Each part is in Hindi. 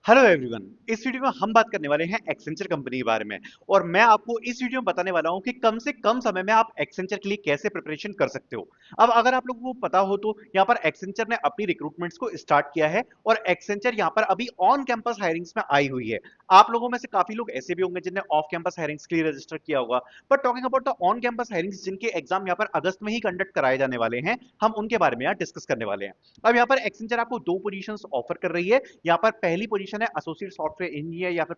Hello everyone. इस वीडियो में हम बात करने वाले हैं एक्सेंचर कंपनी के बारे में। और मैं आपको इस वीडियो में बताने वाला हूं कि कम से कम समय में आप एक्सेंचर के लिए कैसे प्रिपरेशन कर सकते हो। अब अगर आप लोगों को पता हो तो यहाँ पर एक्सेंचर ने अपनी रिक्रूटमेंट्स को स्टार्ट किया है और एक्सेंचर यहाँ पर अभी ऑन कैंपस हायरिंग्स में आई हुई है। आप लोगों में से काफी लोग ऐसे भी होंगे जिन्हें ऑफ कैंपस हायरिंग्स के लिए रजिस्टर किया होगा। But talking about the on campus hirings जिनके एग्जाम यहाँ पर अगस्त में ही कंडक्ट कराए जाने वाले हैं, हम उनके बारे में यहाँ डिस्कस करने वाले हैं। अब यहाँ पर एक्सेंचर आपको दो पोजीशंस ऑफर कर रही है। यहाँ पर पहली पोजीशन है एसोसिएट सॉफ्टवेयर इंजीनियर या फिर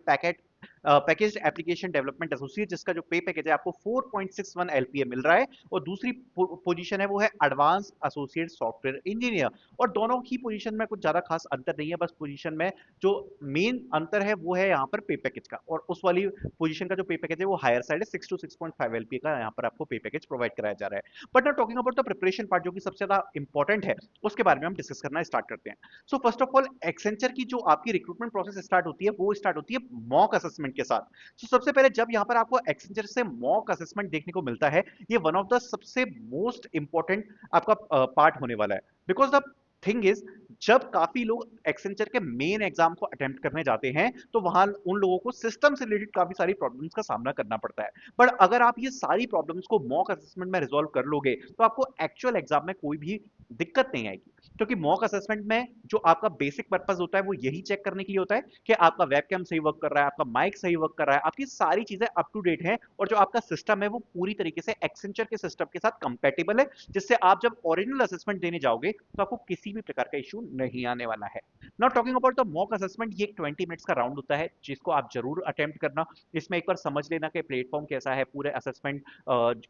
पैकेज एप्लीकेशन डेवलपमेंट एसोसिएट, जिसका जो पे पैकेज है आपको 4.61 एलपीए मिल रहा है। और दूसरी पोजीशन है वो है एडवांस एसोसिएट सॉफ्टवेयर इंजीनियर। और दोनों ही पोजीशन में कुछ ज्यादा खास अंतर नहीं है, बस पोजीशन में जो मेन अंतर है वो है यहाँ पर पे पैकेज का। और उस वाली पोजीशन का जो पे पैकेज है वो हायर साइड है, 6 to 6.5 एलपीए का यहाँ पर आपको पे पैकेज प्रोवाइड कराया जा रहा है। But now talking about the preparation part जो कि सबसे ज्यादा इंपॉर्टेंट है, उसके बारे में हम डिस्कस करना स्टार्ट करते हैं। सो फर्स्ट ऑफ ऑल, एक्सेंचर की जो आपकी रिक्रूटमेंट प्रोसेस स्टार्ट होती है वो स्टार्ट होती है मॉक असेसमेंट के साथ। तो सबसे पहले जब यहाँ पर आपको एक्सेंचर से मॉक असेसमेंट देखने को मिलता है, ये वन ऑफ द सबसे मोस्ट इंपॉर्टेंट आपका पार्ट होने वाला है। बिकॉज द थिंग इज, जब काफी लोग एक्सेंचर के मेन एग्जाम को अटेम्प्ट करने जाते हैं तो वहां उन लोगों को सिस्टम से रिलेटेड काफी सारी प्रॉब्लम्स का सामना करना पड़ता है। पर अगर आप ये सारी प्रॉब्लम्स को मॉक असेसमेंट में रिजॉल्व कर लोगे तो आपको एक्चुअल एग्जाम में कोई भी दिक्कत नहीं आएगी। क्योंकि मॉक असेसमेंट में जो आपका बेसिक पर्पस होता है वो यही चेक करने के लिए होता है कि आपका वेबकैम सही वर्क कर रहा है, आपका माइक सही वर्क कर रहा है, आपकी सारी चीजें अप टू डेट है और जो आपका सिस्टम है वो पूरी तरीके से एक्सेंचर के सिस्टम के साथ कंपेटेबल है, जिससे आप जब ओरिजिनल असेसमेंट देने जाओगे तो आपको किसी भी प्रकार का इशू नहीं आने वाला है। Not talking about the mock assessment, ये 20 मिनट्स का राउंड होता है जिसको आप जरूर अटेम्प्ट करना। इसमें एक बार समझ लेना कि प्लेटफॉर्म कैसा है, पूरे असेसमेंट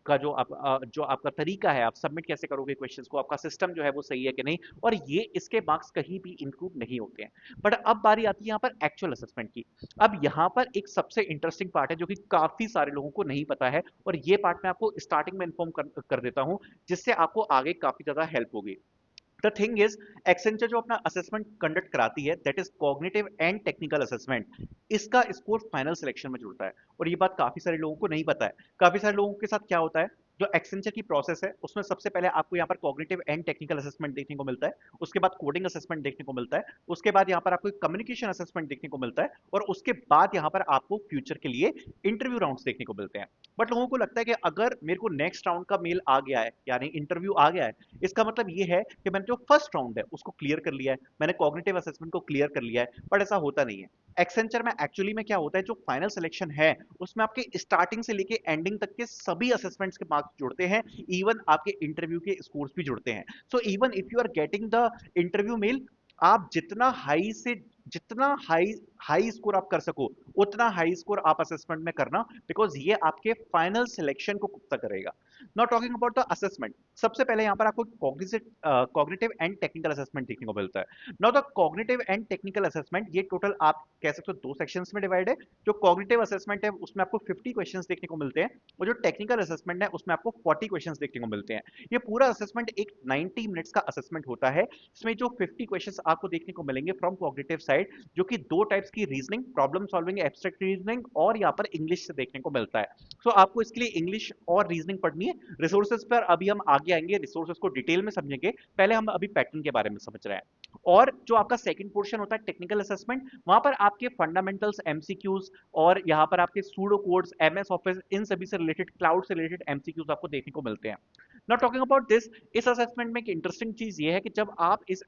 का जो आपका तरीका है, आप सबमिट कैसे करोगे क्वेश्चंस को, आपका सिस्टम जो है वो सही है कि नहीं, और ये इसके मार्क्स कहीं भी इंक्लूड नहीं होते हैं। बट अब बारी आती है यहाँ पर एक्चुअल असेसमेंट की। अब यहाँ पर एक सबसे इंटरेस्टिंग पार्ट है जो कि काफी सारे लोगों को नहीं पता है, और ये पार्ट मैं आपको स्टार्टिंग में इन्फॉर्म कर देता हूँ, जिससे आपको आगे काफी ज्यादा हेल्प होगी। द थिंग इज, एक्सेंचर जो अपना असेसमेंट कंडक्ट कराती है that is cognitive and technical assessment, इसका स्कोर फाइनल सिलेक्शन में जुड़ता है। और ये बात काफी सारे लोगों को नहीं पता है। काफी सारे लोगों के साथ क्या होता है, जो एक्सेंचर की प्रोसेस है उसमें सबसे पहले आपको यहाँ पर कॉग्निटिव एंड टेक्निकल असेसमेंट देखने को मिलता है, उसके बाद कोडिंग असेसमेंट देखने को मिलता है, उसके बाद यहाँ पर आपको कम्युनिकेशन असेसमेंट देखने को मिलता है, और उसके बाद यहाँ पर आपको फ्यूचर के लिए इंटरव्यू राउंड्स देखने को मिलते हैं। बट लोगों को लगता है कि अगर मेरे को नेक्स्ट राउंड का मेल आ गया है, यानी इंटरव्यू आ गया है, इसका मतलब ये है कि मैंने जो फर्स्ट राउंड है उसको क्लियर कर लिया है, मैंने कॉग्निटिव असेसमेंट को क्लियर कर लिया है। बट ऐसा होता नहीं है। एक्सेंचर में एक्चुअली में क्या होता है, जो फाइनल सिलेक्शन है उसमें आपके स्टार्टिंग से लेके एंडिंग तक के सभी असेसमेंट्स के मार्क्स जुड़ते हैं, इवन आपके इंटरव्यू के स्कोर्स भी जुड़ते हैं। So even if you are getting the interview mail, आप जितना हाई हाई स्कोर आप कर सको उतना हाई स्कोर आप असेसमेंट में करना, बिकॉज ये आपके फाइनल सिलेक्शन को पुख्ता करेगा। Not talking about the assessment, सबसे पहले यहाँ पर आपको कॉग्निटिव एंड टेक्निकल असेसमेंट देखने को मिलता है। Now the cognitive and technical assessment, ये टोटल आप कह सकते हो दो सेक्शंस में डिवाइड है। जो कॉग्निटिव असेसमेंट है उसमें आपको 50 क्वेश्चंस देखने को मिलते हैं, और जो टेक्निकल असेसमेंट है उसमें आपको 40 क्वेश्चंस देखने को मिलते हैं। ये पूरा असेसमेंट एक 90 मिनट्स का असेसमेंट होता है, इसमें जो 50 क्वेश्चंस आपको देखने को मिलेंगे फ्रॉम कॉग्निटिव साइड, जो कि दो टाइप्स की reasoning, problem solving, abstract reasoning और यहाँ पर इंग्लिश से देखने को मिलता है। सो आपको इसके लिए इंग्लिश और रीजनिंग पढ़नी है। रिसोर्सेज पर अभी हम आगे आएंगे, रिसोर्सेज को डिटेल में समझेंगे, पहले हम अभी पैटर्न के बारे में समझ रहे हैं। और जो आपका सेकंड पोर्शन होता है टेक्निकल असेसमेंट, वहां पर आपके फंडामेंटल्स, एमसीक्यूज और यहाँ पर आपके सूडो कोड्स, एमएस ऑफिस, इन सभी से रिलेटेड, क्लाउड से रिलेटेड एमसीक्यूज आपको देखने को मिलते हैं। नॉट टॉकिंग अबाउट दिस, इस असेसमेंट में एक इंटरेस्टिंग चीज ये है कि जब आप इस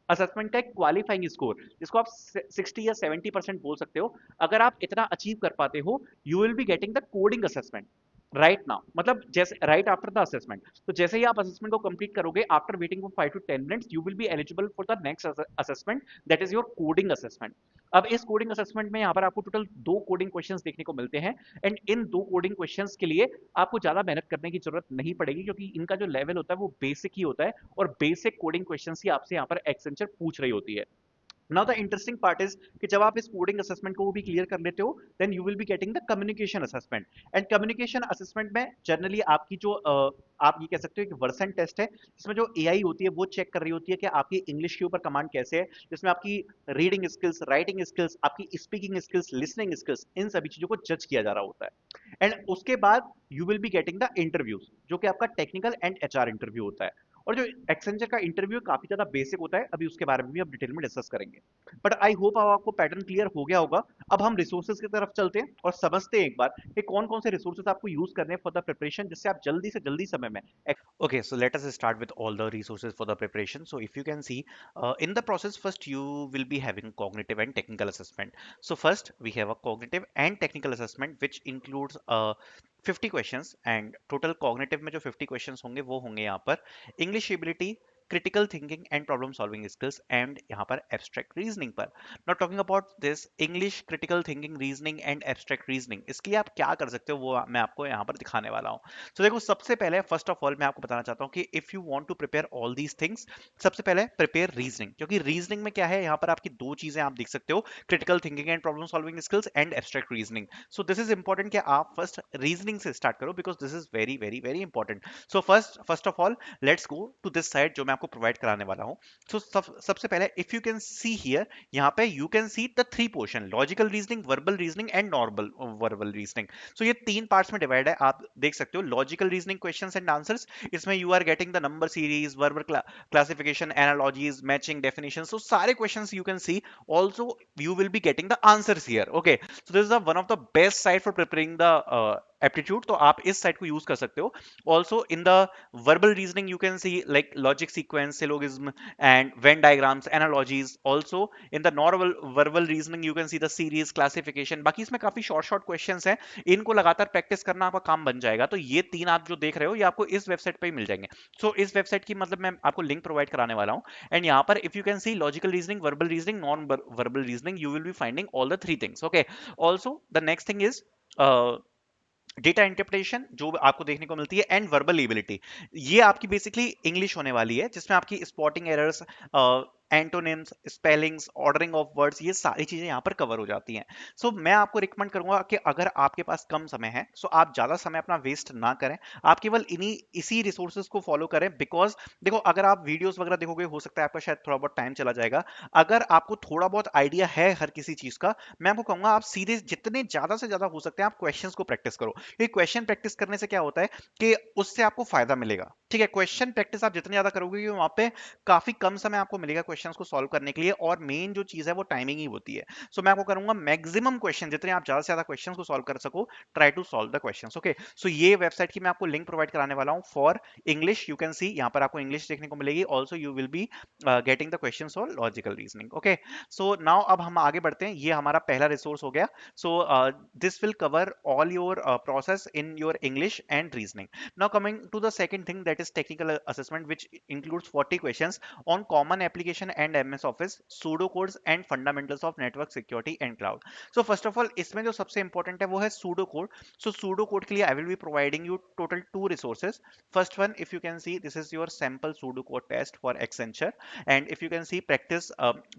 असेसमेंट का एक क्वालिफाइंग स्कोर, जिसको आप 60 या 70% बोल सकते हो, अगर आप इतना अचीव कर पाते हो, you will be getting the coding assessment right now, मतलब जैसे राइट आफ्टर द असेसमेंट। तो जैसे ही आप असेसमेंट को कंप्लीट करोगे, after waiting for 5 to 10 minutes, you will be eligible for the next assessment, that is your coding assessment. अब इस कोडिंग असेसमेंट में यहाँ पर आपको टोटल दो कोडिंग क्वेश्चंस देखने को मिलते हैं, एंड इन दो कोडिंग क्वेश्चंस के लिए आपको ज्यादा मेहनत करने की जरूरत नहीं पड़ेगी, क्योंकि इनका जो लेवल होता है वो बेसिक ही होता है, और बेसिक कोडिंग क्वेश्चंस ही आपसे यहाँ पर एक्सेंचर पूछ रही होती है। Now the interesting part is कि जब आप इस कोडिंग असेसमेंट को भी क्लियर कर लेते हो, then you will be getting the communication assessment. And communication assessment में जनरली आपकी जो आप ये कह सकते हो कि वर्सन टेस्ट है, जिसमें जो एआई होती है वो चेक कर रही होती है कि आपकी इंग्लिश के ऊपर कमांड कैसे है, जिसमें आपकी रीडिंग स्किल्स, राइटिंग स्किल्स, आपकी स्पीकिंग स्किल्स, लिसनिंग स्किल्स, इन सभी चीजों को जज किया जा रहा होता है। एंड उसके बाद you will be getting the interviews, जो कि आपका टेक्निकल एंड एचआर इंटरव्यू होता है। और जो एक्सेंचर का इंटरव्यू काफी ज्यादा बेसिक होता है, अभी उसके बारे में भी हम डिटेल में डिस्कस करेंगे। बट आई होप अब आपको पैटर्न क्लियर हो गया होगा। अब हम रिसोर्सेज की तरफ चलते हैं और समझते हैं एक बार कि कौन कौन से रिसोर्सेज आपको यूज करने हैं फॉर द प्रिपरेशन, जिससे आप जल्दी से जल्दी समय में। Okay, so let us start with all the resources for the preparation. So if you can see, in the process, first you will be having cognitive and technical assessment. So first we have a cognitive and technical assessment, which includes 50 questions, and total cognitive में जो 50 questions होंगे वो होंगे यहाँ पर English ability, critical thinking and problem solving skills, and यहाँ पर abstract reasoning पर। Now talking about this English, critical thinking, reasoning and abstract reasoning, इसके लिए आप क्या कर सकते हो वो मैं आपको यहाँ पर दिखाने वाला हूँ। तो देखो, सबसे पहले फर्स्ट ऑफ ऑल मैं आपको बताना चाहता हूँ कि if you want to prepare all these things, सबसे पहले प्रिपेयर रीजनिंग, क्योंकि रीजनिंग में क्या है, यहाँ पर आपकी दो चीजें आप देख सकते हो, critical thinking and problem solving skills and abstract reasoning. So this is important कि आप फर्स्ट रीजनिंग से स्टार्ट करो, because this is very very very important. So first of all let's go to this side जो मैं आपको प्रोवाइड कराने वाला हूँ। सो सबसे पहले if you can see here, यहाँ पे you can see the three portion, logical reasoning, verbal reasoning and normal verbal reasoning. So ये तीन पार्ट्स में डिवाइड है, आप देख सकते हो। Logical reasoning questions and answers, इसमें you are getting the number series, verbal classification, analogies, matching, definition, so सारे questions you can see. Also you will be getting the answers here. Okay, so this is the one of the best site for preparing the aptitude, तो आप इस साइट को यूज कर सकते हो। Also in the verbal reasoning you can C like logic sequence, syllogism and Venn diagrams, analogies. Also in the normal verbal reasoning you can see the series, classification. बाकी इसमें काफी शॉर्ट शॉर्ट क्वेश्चंस हैं, इनको लगातार प्रैक्टिस करना आपका काम बन जाएगा। तो ये तीन आप जो देख रहे हो ये आपको इस वेबसाइट पे ही मिल जाएंगे। सो इस वेबसाइट की मतलब मैं आपको लिंक प्रोवाइड कराने वाला हूँ, एंड यहाँ पर if you can C logical reasoning, verbal reasoning, non verbal reasoning, you will be finding all the three things. Okay, also the next thing is data interpretation जो आपको देखने को मिलती है, एंड वर्बल एबिलिटी। ये आपकी बेसिकली इंग्लिश होने वाली है, जिसमें आपकी spotting errors, antonyms, spellings, ordering of words, ये सारी चीजें यहाँ पर कवर हो जाती हैं। सो मैं आपको रिकमेंड करूंगा कि अगर आपके पास कम समय है, सो आप ज्यादा समय अपना वेस्ट ना करें, आप केवल इन्हीं इसी रिसोर्सेज को फॉलो करें। बिकॉज देखो, अगर आप वीडियोस वगैरह देखोगे, हो सकता है आपका शायद थोड़ा बहुत टाइम चला जाएगा। अगर आपको थोड़ा बहुत आइडिया है हर किसी चीज का, मैं आपको कहूंगा आप सीधे जितने ज्यादा से ज्यादा हो सकते हैं आप क्वेश्चंस को प्रैक्टिस करो। ये क्वेश्चन प्रैक्टिस करने से क्या होता है कि उससे आपको फायदा मिलेगा। ठीक है, क्वेश्चन प्रैक्टिस आप जितने ज्यादा करोगे, वहां पे काफी कम समय आपको मिलेगा क्वेश्चंस को सॉल्व करने के लिए, और मेन जो चीज है वो टाइमिंग ही होती है। सो मैं आपको करूंगा मैक्सिमम क्वेश्चन, जितने आप ज्यादा से ज्यादा क्वेश्चंस को सॉल्व कर सको, try to solve the questions. Okay, so ये वेबसाइट की मैं आपको लिंक प्रोवाइड कराने वाला हूं फॉर इंग्लिश। यू कैन सी यहाँ पर आपको इंग्लिश देखने को मिलेगी। Also you will be getting the question for logical reasoning. Okay, so now अब हम आगे बढ़ते हैं। ये हमारा पहला रिसोर्स हो गया। So this will cover all your process in your English and reasoning. Now coming to the second thing, that is technical assessment, which includes 40 questions on common application and MS Office, pseudocodes and fundamentals of network security and cloud. So first of all, इसमें जो सबसे important है वो है pseudocode. So pseudocode के लिए I will be providing you total two resources. First one, if you can see, this is your sample pseudocode test for Accenture, and if you can see practice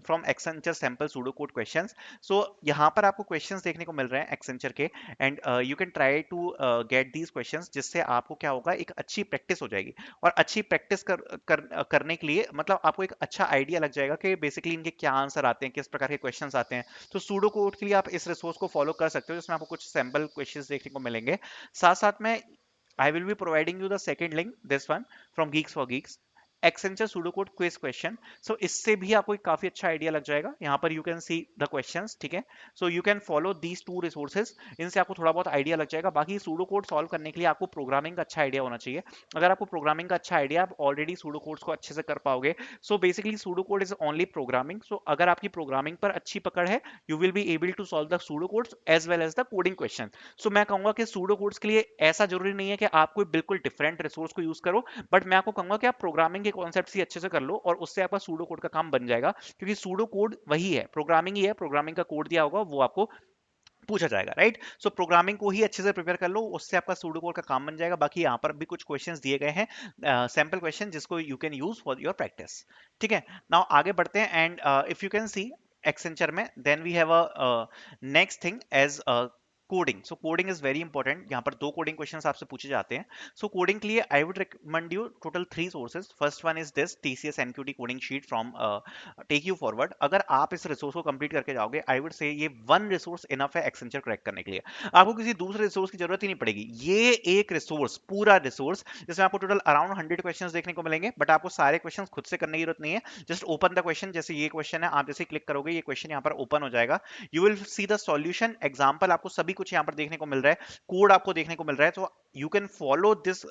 from Accenture sample pseudocode questions. सो यहाँ पर आपको क्वेश्चंस देखने को मिल रहे हैं एक्सेंचर के, and you can try to get these questions, जिससे आपको क्या होगा, एक अच्छी प्रैक्टिस हो जाएगी। और अच्छी प्रैक्टिस करने के लिए मतलब आपको एक अच्छा आइडिया लग जाएगा कि बेसिकली इनके क्या आंसर आते हैं, किस प्रकार के क्वेश्चंस आते हैं। तो सूडो कोड के लिए आप इस रिसोर्स को फॉलो कर सकते हो, जिसमें आपको कुछ सैम्पल क्वेश्चंस देखने को मिलेंगे। साथ साथ में I will be providing you the second link, this one from Geeks for Geeks, Accenture pseudocode quiz question. So इससे भी आपको एक काफी अच्छा आइडिया लग जाएगा। यहाँ पर you can see the questions, ठीक है। So you can follow these two resources, इनसे आपको थोड़ा बहुत आइडिया लग जाएगा। बाकी सूडोकोड सॉल्व करने के लिए आपको प्रोग्रामिंग का अच्छा आइडिया होना चाहिए। अगर आपको प्रोग्रामिंग का अच्छा आइडिया, आप ऑलरेडी सूडोकोड्स को अच्छे से कर पाओगे। So basically pseudocode is only programming. So अगर आपकी प्रोग्रामिंग पर अच्छी पकड़ है, you will be able to solve the pseudocodes as well as the coding question. So मैं कहूंगा कि सूडोकोड्स के लिए ऐसा जरूरी नहीं है कि आप कोई बिल्कुल डिफरेंट रिसोर्स को यूज करो, बट मैं आपको कहूंगा कि आप प्रोग्रामिंग के कॉन्सेप्ट ही अच्छे से कर लो, और उससे आपका सूडो कोड का काम बन जाएगा। क्योंकि सूडो कोड वही है, प्रोग्रामिंग ही है, प्रोग्रामिंग का कोड दिया होगा, वो आपको पूछा जाएगा, राइट। सो प्रोग्रामिंग को ही अच्छे से प्रिपेयर कर लो, उससे आपका सूडो कोड का काम बन जाएगा। बाकी यहाँ पर भी कुछ क्वेश्चंस दिए गए हैं, सैंपल क्वेश्चन, जिसको you can use for your practice. ठीक है, नाउ आगे बढ़ते हैं, and if you can see Accenture में, then we have a next thing as coding, so coding is very important. यहाँ पर दो कोडिंग क्वेश्चंस आपसे पूछे जाते हैं। सो कोडिंग के लिए I would recommend you total three sources. First one is this TCS NQT coding sheet from take you forward. अगर आप इस रिसोर्स को कंप्लीट करके जाओगे, आई वुड से ये वन रिसोर्स इनफ है एक्सेंचर क्रैक करने के लिए। आपको किसी दूसरे रिसोर्स की जरूरत ही नहीं पड़ेगी। ये एक रिसोर्स, पूरा रिसोर्स, जिसमें आपको टोटल अराउंड 100 क्वेश्चंस देखने को मिलेंगे, बट आपको सारे क्वेश्चंस खुद से करने की जरूरत नहीं है। Just open the question. जैसे ये क्वेश्चन है, आप जैसे क्लिक करोगे ये क्वेश्चन यहाँ पर ओपन हो जाएगा। You will see the solution, example, आपको सभी कुछ यहाँ पर देखने को मिल रहा है, कोड आपको देखने को मिल रहा है। तो you can follow this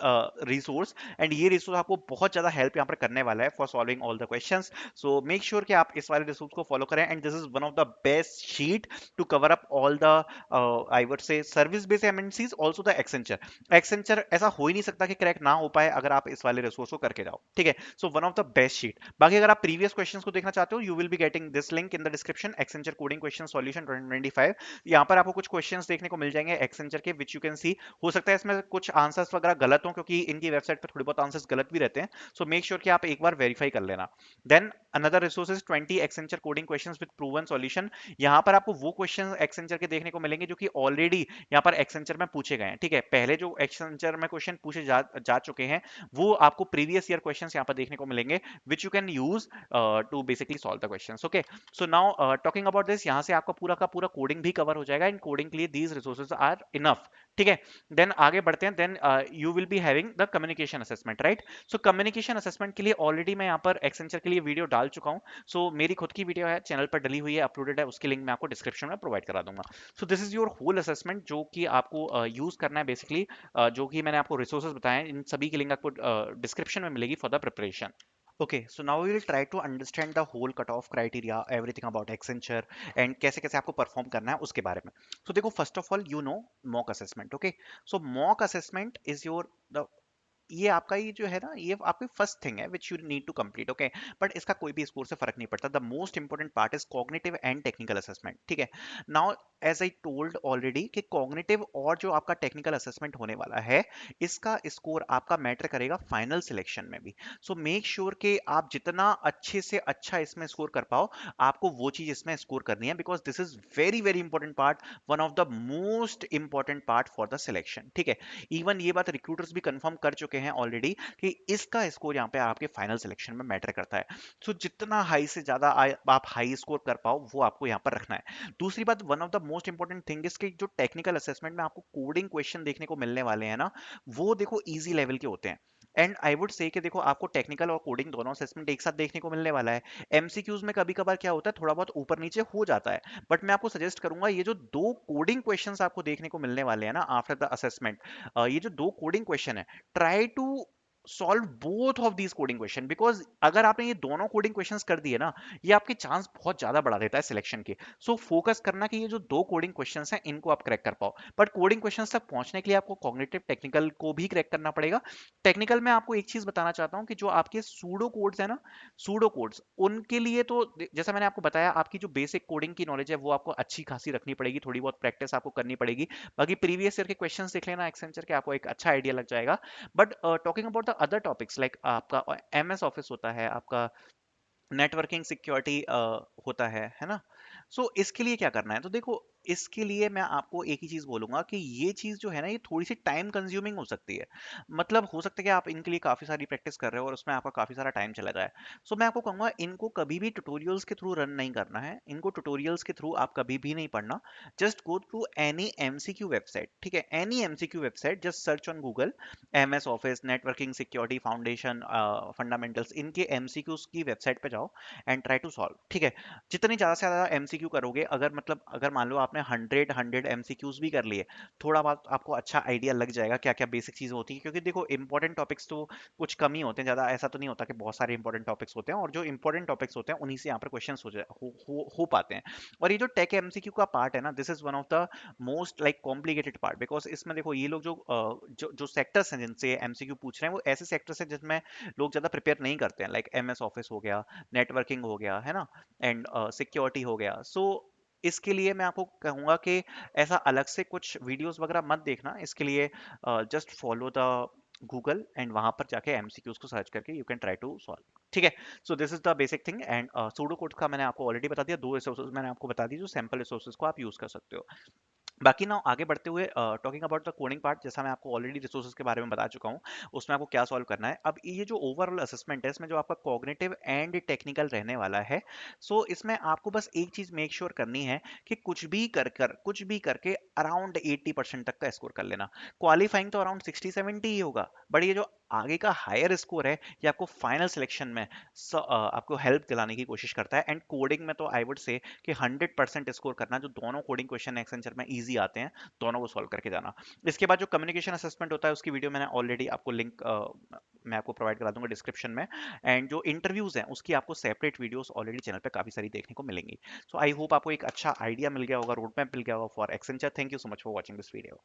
resource, and ये रिसोर्स आपको बहुत ज्यादा हेल्प यहाँ पर करने वाला है for solving all the questions. So make sure कि आप इस वाले रिसोर्स को फॉलो करें, and this is one of the best sheet to cover up all the I would say service based MNCs, also the Accenture. Accenture ऐसा हो ही नहीं सकता कि क्रैक ना हो पाए अगर आप इस वाले रिसोर्स को करके जाओ, ठीक है। So one of the best sheet. बाकी अगर आप प्रीवियस क्वेश्चंस को देखना चाहते हो, you will be getting this link in the description, Accenture coding question solution 2025। यहाँ पर आपको कुछ क्वेश्चंस देखने को मिल जाएंगे एक्सेंचर के, विच यू कैन सी। हो सकता है इसमें कुछ आंसर्स वगैरह गलत हो, क्योंकि इनकी वेबसाइट पर थोड़ी बहुत आंसर्स गलत भी रहते हैं। सो मेक श्योर कि आप एक बार वेरीफाई कर लेना। Then another resource is 20 Accenture coding questions with proven solution. यहाँ पर आपको वो क्वेश्चन एक्सेंचर के देखने को मिलेंगे जो कि ऑलरेडी यहाँ पर एक्सेंचर में पूछे गए हैं, ठीक है। पहले जो एक्सेंचर में क्वेश्चन पूछे जा चुके हैं, वो आपको प्रीवियस ईयर क्वेश्चंस यहाँ पर देखने को मिलेंगे, which you can use to basically solve the questions. Okay, so now talking about this, यहाँ से आपका पूरा का पूरा कोडिंग भी कवर हो जाएगा। इन कोडिंग के लिए दीज रिसोर्सेज आर इनफ, ठीक है। देन आगे बढ़ते हैं। Then you will be having the communication assessment, right. So communication assessment के लिए ऑलरेडी मैं यहाँ पर एक्सेंचर के लिए वीडियो डाल चुका हूँ। सो मेरी खुद की वीडियो है, चैनल पर डली हुई है, अपलोडेड है, उसकी लिंक मैं आपको डिस्क्रिप्शन में प्रोवाइड करा दूंगा। So this is your whole assessment, जो कि आपको यूज करना है बेसिकली। जो कि मैंने आपको रिसोर्सेज बताए हैं, इन सभी की लिंक आपको डिस्क्रिप्शन में मिलेगी for the preparation. Okay, so now we will try to understand the whole cutoff criteria, everything about Accenture, and कैसे कैसे आपको परफॉर्म करना है उसके बारे में। So देखो, first of all you know mock assessment, okay. So mock assessment is your the, ये आपका ये जो है ना, ये आपकी फर्स्ट थिंग है which you need to complete, okay. But इसका कोई भी स्कोर से फर्क नहीं पड़ता। The most important part is cognitive and technical assessment, ठीक है। Now as I told already कि कॉग्निटिव और जो आपका टेक्निकल असेसमेंट होने वाला है, इसका स्कोर आपका मैटर करेगा फाइनल सिलेक्शन में भी। सो मेक श्योर कि आप जितना अच्छे से अच्छा इसमें स्कोर कर पाओ, आपको वो चीज इसमें स्कोर करनी है, because this is very very important part, one of the most important part for the selection, ठीक है। इवन ये बात रिक्रूटर्स भी कंफर्म कर चुके हैं ऑलरेडी कि इसका स्कोर यहाँ पे आपके फाइनल सिलेक्शन में मैटर करता है। सो जितना हाई से ज्यादा आप हाई स्कोर कर पाओ, वो आपको यहाँ पर रखना है। दूसरी बात, one of the most important thing is कि जो टेक्निकल असेसमेंट में आपको कोडिंग क्वेश्चन देखने को मिलने वाले हैं ना, वो देखो इजी लेवल के होते हैं। एंड आई वुड से कि देखो, आपको टेक्निकल और कोडिंग दोनों असेसमेंट एक साथ देखने को मिलने वाला है। एमसीक्यूज में कभी कभार क्या होता है, थोड़ा बहुत ऊपर नीचे हो जाता है, बट मैं आपको सजेस्ट करूंगा, ये जो दो कोडिंग क्वेश्चंस आपको देखने को मिलने वाले हैं ना आफ्टर द असेसमेंट, ये जो दो कोडिंग क्वेश्चन है, try to solve both of these coding question, because अगर आपने ये दोनों कोडिंग क्वेश्चंस कर दिए ना, ये आपके चांस बहुत ज्यादा बढ़ा देता है सिलेक्शन के। सो फोकस करना कि ये जो दो कोडिंग क्वेश्चंस हैं, इनको आप क्रैक कर पाओ। बट कोडिंग क्वेश्चंस तक पहुंचने के लिए आपको कॉग्निटिव टेक्निकल को भी क्रैक करना पड़ेगा। टेक्निकल में आपको एक चीज बताना चाहता हूं कि जो आपके सूडो कोड्स है ना, सूडो कोड्स, उनके लिए तो जैसा मैंने आपको बताया, आपकी जो बेसिक कोडिंग की नॉलेज है वो आपको अच्छी खासी रखनी पड़ेगी, थोड़ी बहुत प्रैक्टिस आपको करनी पड़ेगी। बाकी प्रीवियस ईयर के क्वेश्चंस देख लेना एक्सेंचर के, आपको एक अच्छा आइडिया लग जाएगा। But talking about the other topics, like आपका एमएस ऑफिस होता है, आपका नेटवर्किंग सिक्योरिटी होता है ना। सो इसके लिए क्या करना है, तो देखो, इसके लिए मैं आपको एक ही चीज बोलूंगा कि ये चीज जो है ना, ये थोड़ी सी टाइम कंज्यूमिंग हो सकती है। मतलब हो सकता है कि आप इनके लिए काफी सारी प्रैक्टिस कर रहे हो और उसमें आपका काफी सारा टाइम चला जाए। सो मैं आपको कहूंगा, इनको कभी भी ट्यूटोरियल्स के थ्रू रन नहीं करना है, इनको ट्यूटोरियल्स के थ्रू आप कभी भी नहीं पढ़ना। Just go through any MCQ website, ठीक है, any MCQ website, just search on Google MS office networking security foundation fundamentals, इनके एमसीक्यूज की वेबसाइट पे जाओ एंड ट्राई टू सॉल्व, ठीक है। जितनी ज्यादा से ज्यादा एमसीक्यू करोगे, अगर मतलब अगर मान लो आपने 100 एमसीक्यूज भी कर लिए, थोड़ा बहुत आपको अच्छा आइडिया लग जाएगा क्या क्या बेसिक चीजें होती है। क्योंकि देखो, इंपॉर्टेंट टॉपिक्स तो कुछ कम ही होते हैं, ज्यादा ऐसा तो नहीं होता कि बहुत सारे इंपॉर्टेंट टॉपिक्स होते हैं, और जो इंपॉर्टेंट टॉपिक्स होते हैं उन्हीं से यहाँ पर क्वेश्चन हो पाते हैं। और ये जो टेक एमसीक्यू का पार्ट है ना, this is one of the most like complicated part, because इसमें देखो, ये लोग जो सेक्टर्स हैं जिनसे एमसीक्यू पूछ रहे हैं, वो ऐसे सेक्टर्स हैं जिसमें लोग ज्यादा प्रिपेयर नहीं करते हैं, लाइक एमएस ऑफिस हो गया, नेटवर्किंग हो गया, है ना, एंड सिक्योरिटी हो गया। सो इसके लिए मैं आपको कहूंगा कि ऐसा अलग से कुछ वीडियोस वगैरह मत देखना। इसके लिए just follow the Google, and वहां पर जाके एमसीक्यूज को सर्च करके you can try to solve, ठीक है। So this is the basic thing. And pseudo code का मैंने आपको ऑलरेडी बता दिया, दो रिसोर्सेज मैंने आपको बता दी जो सैंपल रिसोर्सेज को आप यूज कर सकते हो। बाकी ना आगे बढ़ते हुए talking about the coding part, जैसा मैं आपको ऑलरेडी रिसोर्सेज के बारे में बता चुका हूँ, उसमें आपको क्या सॉल्व करना है। अब ये जो ओवरऑल असेसमेंट है, इसमें जो आपका कॉग्निटिव एंड टेक्निकल रहने वाला है, सो इसमें आपको बस एक चीज मेक श्योर करनी है कि कुछ भी करके अराउंड 80% तक का स्कोर कर लेना। क्वालिफाइंग तो अराउंड 60-70 ही होगा, बट ये जो आगे का हायर स्कोर है, ये आपको फाइनल सिलेक्शन में आपको हेल्प दिलाने की कोशिश करता है। एंड कोडिंग में तो आई वुड से कि 100% स्कोर करना, जो दोनों कोडिंग क्वेश्चन एक्सेंचर में इजी आते हैं, दोनों को सॉल्व करके जाना। इसके बाद जो कम्युनिकेशन असेसमेंट होता है, उसकी वीडियो मैंने ऑलरेडी आपको लिंक मैं आपको प्रोवाइड करा दूंगा डिस्क्रिप्शन में। एंड जो इंटरव्यूज हैं, उसकी आपको सेपरेट वीडियोस ऑलरेडी चैनल पे काफी सारी देखने को मिलेंगी। सो आई होप आपको एक अच्छा आइडिया मिल गया होगा, रोड मैप मिल गया होगा for Accenture. Thank you so much for watching this video.